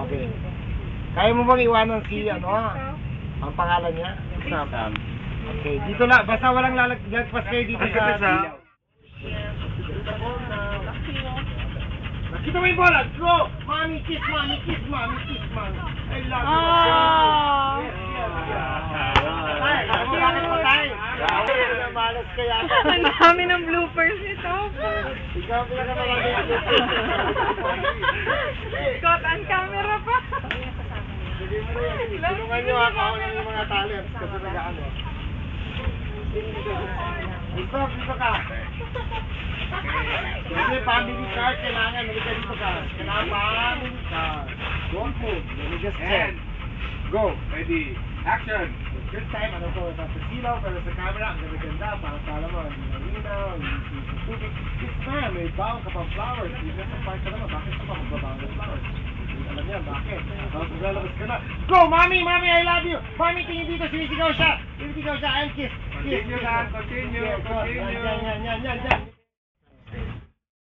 Okay. Kaya mo bang iwanan si ano ang pangalan niya? Sam. Okay, dito lang. Basta walang lalagpas kayo dito sa ilaw. Nakita mo yung bola? Go! Mommy, kiss, mommy, kiss, mommy, kiss, mommy. I love you. Yes, yes, yes. Ay, alam mo bakit patay? Malas ka yata. Ang dami ng bloopers ito. Ikaw pinakamalaki yung bloopers. Caught on camera pa. Tulungan nyo ako ng mga talents kasi nag-ano. Dito ka. Kasi family card, kailangan. Nalika dito ka. Kailangan family card. Don't move. Let me just check. Go. Ready. Action. This time, ano ko, sa silaw, pero sa camera, ang ganda-ganda. Para sa alam mo, hindi malinaw, hindi tubig. This time, may bawang ka pang flowers. Hindi na sa park ka naman. Bakit ka pa magbabawang ng flowers? Hindi alam niya, bakit? Tapos maglalabas ka na. Go, mommy, mommy, I love you. Mommy, tingin dito, sinisigaw siya. Sinisigaw siya, and kiss. Kiss. Continue lang, continue, Yes, continue. yan.